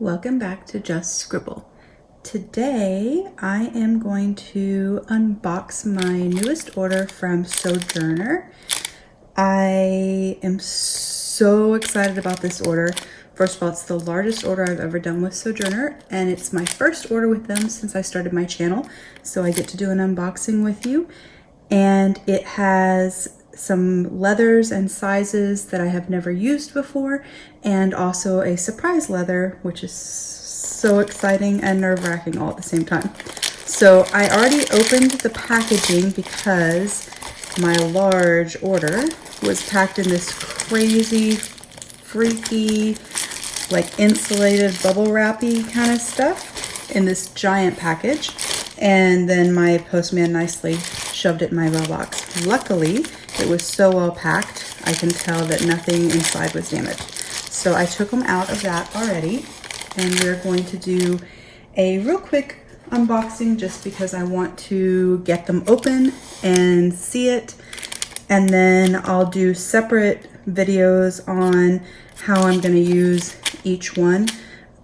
Welcome back to Just Scribble. Today I am going to unbox my newest order from Sojourner. I am so excited about this order. First of all, it's the largest order I've ever done with Sojourner, and it's my first order with them since I started my channel, so I get to do an unboxing with you. And it has some leathers and sizes that I have never used before, and also a surprise leather, which is so exciting and nerve-wracking all at the same time. So I already opened the packaging because my large order was packed in this crazy, freaky, like insulated bubble wrappy kind of stuff in this giant package. And then my postman nicely shoved it in my mailbox. Luckily, it was so well packed, I can tell that nothing inside was damaged. So I took them out of that already, and we're going to do a real quick unboxing just because I want to get them open and see it. And then I'll do separate videos on how I'm going to use each one.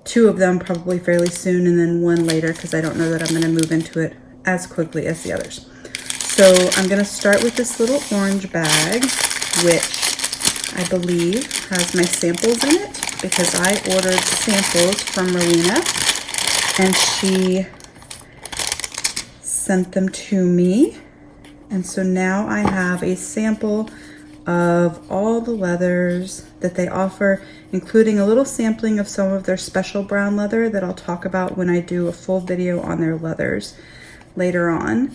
Two of them probably fairly soon, and then one later because I don't know that I'm going to move into it as quickly as the others. So I'm going to start with this little orange bag, which I believe has my samples in it because I ordered samples from Rowena and she sent them to me. And so now I have a sample of all the leathers that they offer, including a little sampling of some of their special brown leather that I'll talk about when I do a full video on their leathers later on.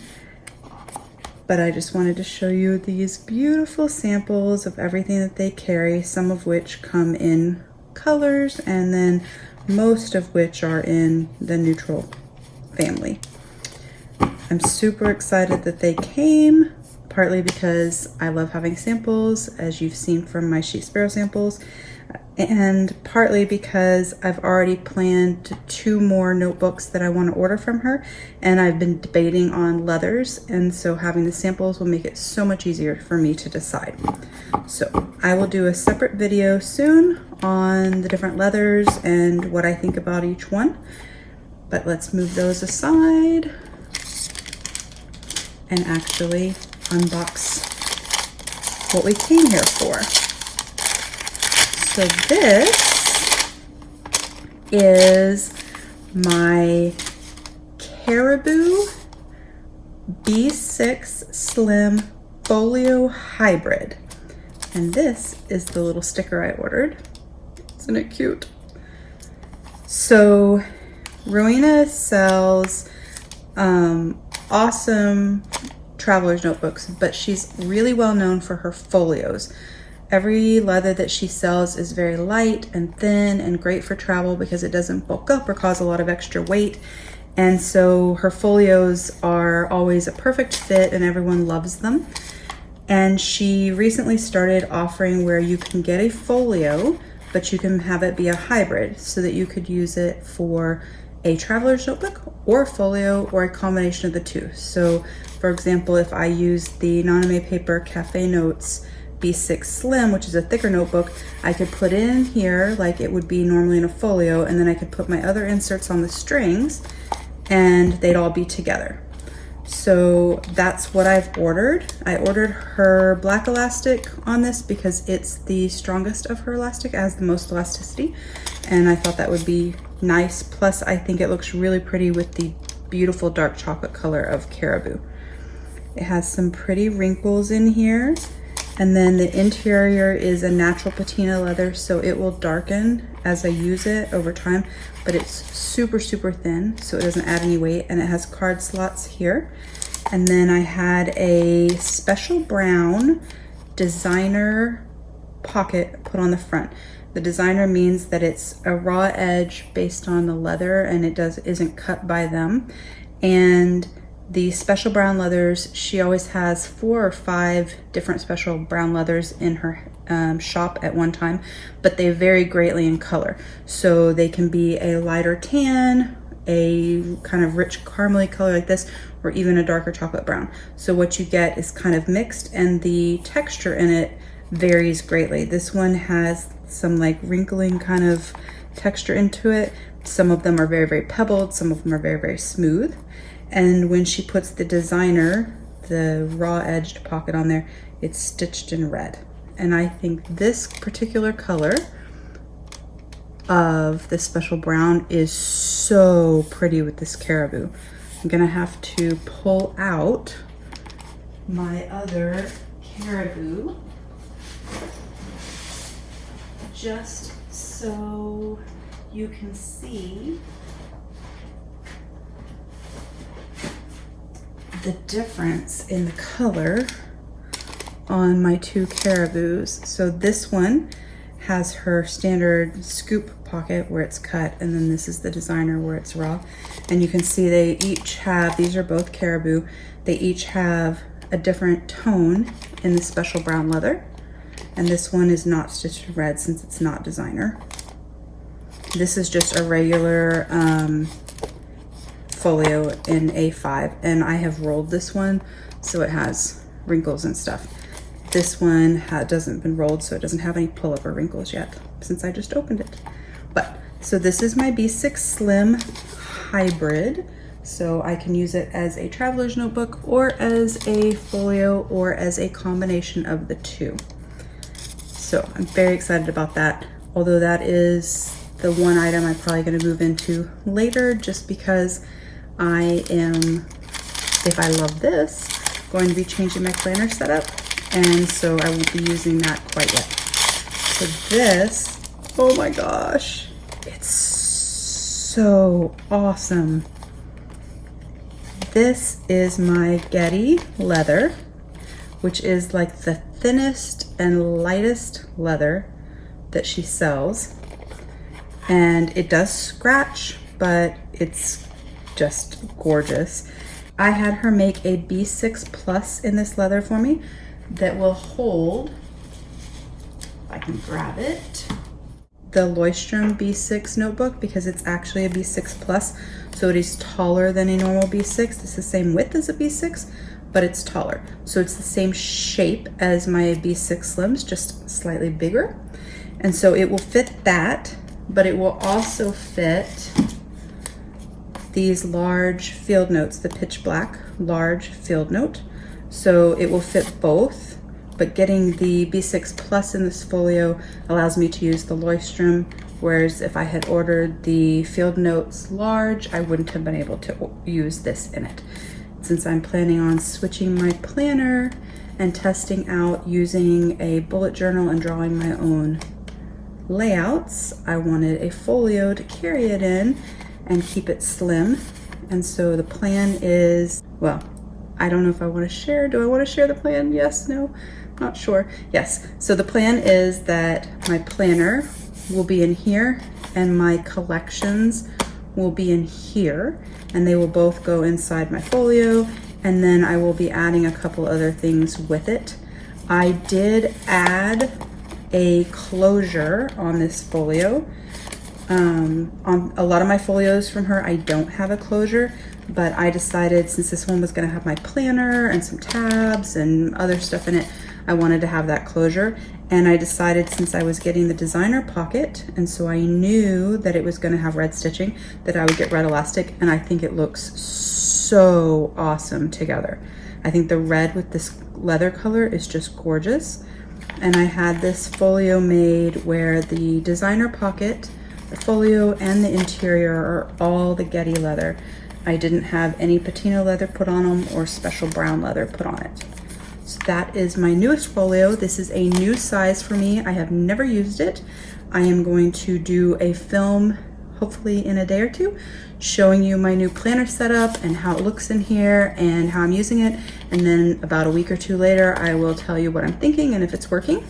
But I just wanted to show you these beautiful samples of everything that they carry, some of which come in colors and then most of which are in the neutral family. I'm super excited that they came, partly because I love having samples, as you've seen from my Chic Sparrow samples, and partly because I've already planned 2 more notebooks that I want to order from her, and I've been debating on leathers, and so having the samples will make it so much easier for me to decide. So I will do a separate video soon on the different leathers and what I think about each one, but let's move those aside and actually unbox what we came here for. So this is my Caribou B6 Slim Folio Hybrid. And this is the little sticker I ordered. Isn't it cute? So Rowena sells awesome traveler's notebooks, but she's really well known for her folios. Every leather that she sells is very light and thin and great for travel because it doesn't bulk up or cause a lot of extra weight. And so her folios are always a perfect fit and everyone loves them. And she recently started offering where you can get a folio, but you can have it be a hybrid so that you could use it for a traveler's notebook or a folio or a combination of the two. So for example, if I use the Naname Paper Cafe Notes B6 Slim, which is a thicker notebook, I could put it in here like it would be normally in a folio, and then I could put my other inserts on the strings and they'd all be together. So that's what I've ordered. I ordered her black elastic on this because it's the strongest of her elastic, it has the most elasticity, and I thought that would be nice. Plus I think it looks really pretty with the beautiful dark chocolate color of Caribou. It has some pretty wrinkles in here. And then the interior is a natural patina leather, so it will darken as I use it over time, but it's super, super thin, so it doesn't add any weight, and it has card slots here. And then I had a special brown designer pocket put on the front. The designer means that it's a raw edge based on the leather, and it isn't cut by them. And the special brown leathers, she always has 4 or 5 different special brown leathers in her shop at one time, but they vary greatly in color. So they can be a lighter tan, a kind of rich caramely color like this, or even a darker chocolate brown. So what you get is kind of mixed, and the texture in it varies greatly. This one has some like wrinkling kind of texture into it. Some of them are very, very pebbled. Some of them are very, very smooth. And when she puts the designer, the raw edged pocket on there, it's stitched in red. And I think this particular color of this special brown is so pretty with this caribou. I'm gonna have to pull out my other caribou just so you can see the difference in the color on my two caribous. So this one has her standard scoop pocket where it's cut, and then this is the designer where it's raw. And you can see they each have, these are both caribou, they each have a different tone in the special brown leather. And this one is not stitched in red since it's not designer. This is just a regular folio in A5, and I have rolled this one so it has wrinkles and stuff. This one doesn't been rolled, so it doesn't have any pull-up or wrinkles yet since I just opened it. But so this is my B6 Slim Hybrid, so I can use it as a traveler's notebook or as a folio or as a combination of the two. So I'm very excited about that, although that is the one item I'm probably going to move into later, just because I am, if I love this, going to be changing my planner setup, and so I won't be using that quite yet. So this, oh my gosh, it's so awesome. This is my Getty leather, which is like the thinnest and lightest leather that she sells. And it does scratch, but it's just gorgeous. I had her make a B6 Plus in this leather for me that will hold, if I can grab it, the Leuchttrum B6 notebook, because it's actually a B6 Plus, so it is taller than a normal B6. It's the same width as a B6, but it's taller. So it's the same shape as my B6 Slims, just slightly bigger. And so it will fit that, but it will also fit these large field notes, the pitch black large field note. So it will fit both, but getting the B6 Plus in this folio allows me to use the Leuchttrum, whereas if I had ordered the field notes large, I wouldn't have been able to use this in it. Since I'm planning on switching my planner and testing out using a bullet journal and drawing my own layouts, I wanted a folio to carry it in and keep it slim. And so the plan is, well, I don't know if I want to share. Do I want to share the plan? Yes, no, not sure. Yes, so the plan is that my planner will be in here and my collections will be in here, and they will both go inside my folio, and then I will be adding a couple other things with it. I did add a closure on this folio. On a lot of my folios from her, I don't have a closure, but I decided since this one was going to have my planner and some tabs and other stuff in it, I wanted to have that closure. And I decided, since I was getting the designer pocket, and so I knew that it was going to have red stitching, that I would get red elastic, and I think it looks so awesome together. I think the red with this leather color is just gorgeous. And I had this folio made where the designer pocket, the folio, and the interior are all the Getty leather. I didn't have any patina leather put on them or special brown leather put on it. So that is my newest folio. This is a new size for me. I have never used it. I am going to do a film, hopefully in a day or two, showing you my new planner setup and how it looks in here and how I'm using it. And then about a week or two later, I will tell you what I'm thinking and if it's working.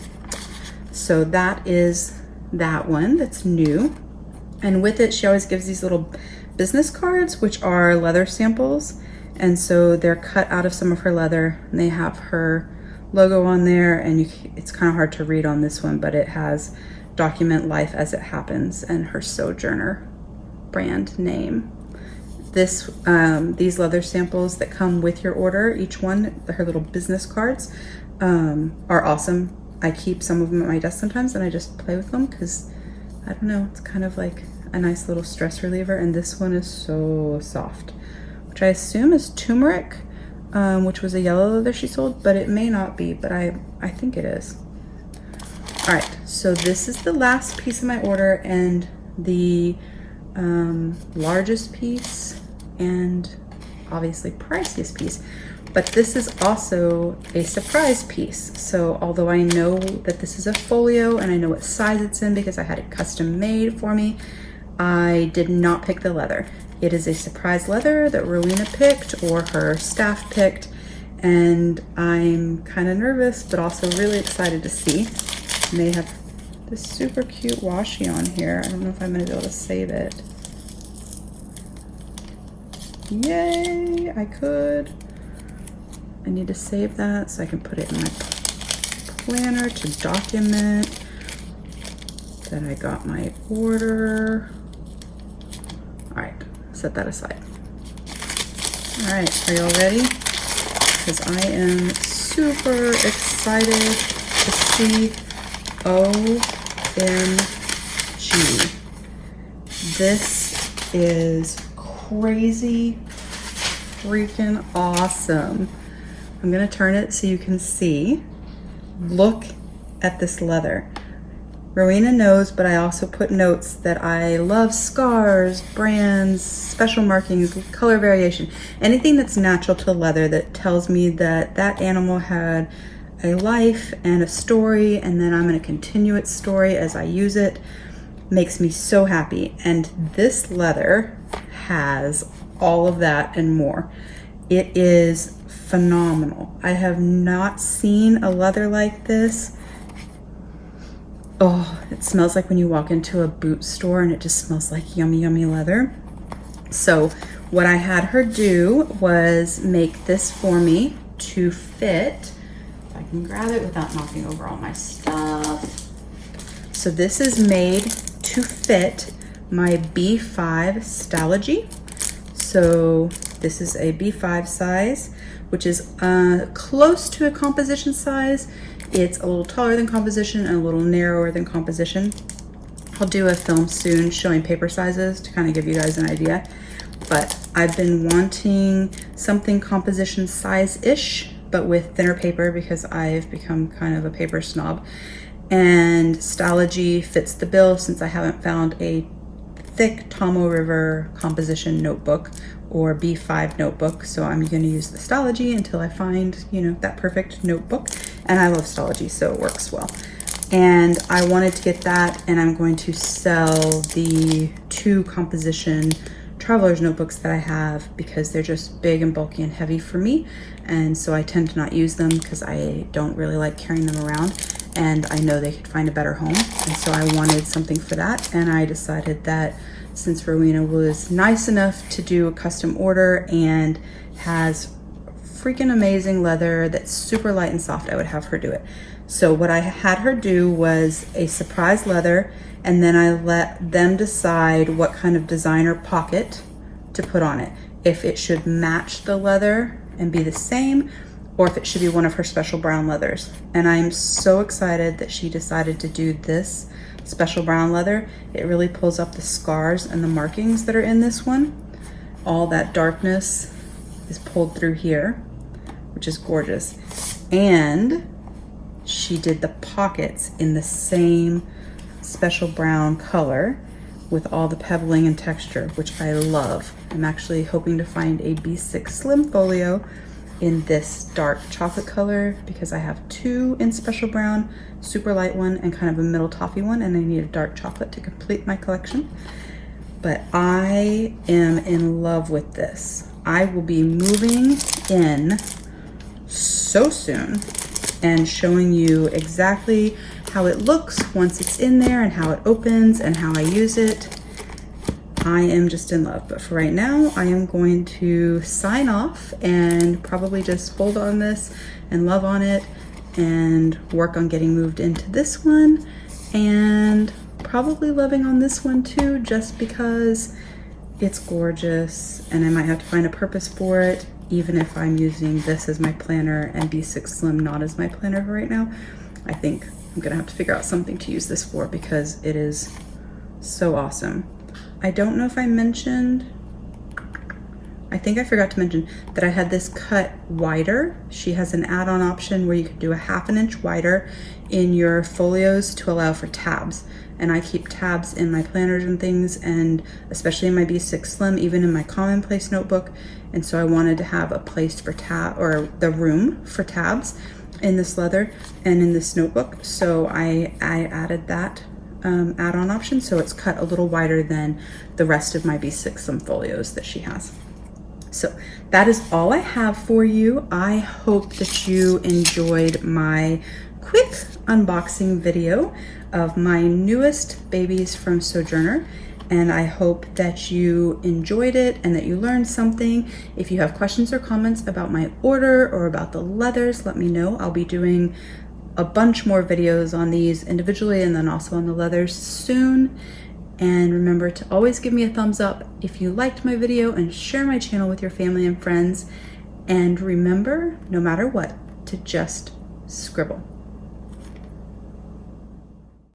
So that is that one that's new. And with it, she always gives these little business cards, which are leather samples. And so they're cut out of some of her leather, and they have her logo on there, and it's kind of hard to read on this one, but it has document life as it happens and her Sojourner brand name. These leather samples that come with your order, each one, her little business cards, are awesome. I keep some of them at my desk sometimes, and I just play with them because I don't know, it's kind of like a nice little stress reliever. And this one is so soft, which I assume is turmeric, which was a yellow leather she sold, but it may not be, but I think it is. All right, so this is the last piece of my order and the largest piece and obviously priciest piece, but this is also a surprise piece. So although I know that this is a folio and I know what size it's in because I had it custom made for me, I did not pick the leather. It is a surprise leather that Rowena picked or her staff picked, and I'm kind of nervous but also really excited to see. And they have this super cute washi on here. I don't know if I'm gonna be able to save it. Yay, I could. I need to save that so I can put it in my planner to document that I got my order. All right, set that aside. All right, are y'all ready? Because I am super excited to see. OMG. This is crazy freaking awesome. I'm gonna turn it so you can see. Look at this leather. Rowena knows, but I also put notes that I love scars, brands, special markings, color variation, anything that's natural to leather that tells me that that animal had a life and a story, and then I'm going to continue its story as I use it. Makes me so happy. And this leather has all of that and more. It is phenomenal. I have not seen a leather like this. Oh, it smells like when you walk into a boot store and it just smells like yummy, yummy leather. So what I had her do was make this for me to fit. If I can grab it without knocking over all my stuff. So this is made to fit my B5 Stalogy. So this is a B5 size, which is close to a composition size. It's a little taller than composition and a little narrower than composition. I'll do a film soon showing paper sizes to kind of give you guys an idea. But I've been wanting something composition size-ish, but with thinner paper because I've become kind of a paper snob. And Stalogy fits the bill since I haven't found a thick Tomo River composition notebook or B5 notebook. So I'm going to use the Stalogy until I find, you know, that perfect notebook. And I love Stalogy, so it works well. And I wanted to get that, and I'm going to sell the 2 composition traveler's notebooks that I have because they're just big and bulky and heavy for me. And so I tend to not use them because I don't really like carrying them around. And I know they could find a better home. And so I wanted something for that. And I decided that since Rowena was nice enough to do a custom order and has freaking amazing leather that's super light and soft, I would have her do it. So what I had her do was a surprise leather, and then I let them decide what kind of designer pocket to put on it. If it should match the leather and be the same, or if it should be one of her special brown leathers. And I'm so excited that she decided to do this special brown leather. It really pulls up the scars and the markings that are in this one. All that darkness is pulled through here, which is gorgeous. And she did the pockets in the same special brown color with all the pebbling and texture, which I love. I'm actually hoping to find a B6 Slim Folio in this dark chocolate color because I have 2 in special brown, super light one and kind of a middle toffee one, and I need a dark chocolate to complete my collection. But I am in love with this. I will be moving in so soon and showing you exactly how it looks once it's in there and how it opens and how I use it. I am just in love, but for right now, I am going to sign off and probably just hold on this and love on it and work on getting moved into this one, and probably loving on this one too, just because it's gorgeous and I might have to find a purpose for it, even if I'm using this as my planner and B6 Slim not as my planner right now. I think I'm gonna have to figure out something to use this for because it is So awesome. I don't know if I mentioned, I think I forgot to mention that I had this cut wider. She has an add-on option where you could do a 1/2 inch wider in your folios to allow for tabs. And I keep tabs in my planners and things, and especially in my B6 Slim, even in my commonplace notebook. And so I wanted to have a place for tab, or the room for tabs in this leather and in this notebook. So I added that add-on option, so it's cut a little wider than the rest of my B6 Slim folios that she has. So that is all I have for you. I hope that you enjoyed my quick unboxing video of my newest babies from Sojourner, and I hope that you enjoyed it and that you learned something. If you have questions or comments about my order or about the leathers, let me know. I'll be doing a bunch more videos on these individually and then also on the leathers soon. And remember to always give me a thumbs up if you liked my video, and share my channel with your family and friends. And remember, no matter what, to just scribble.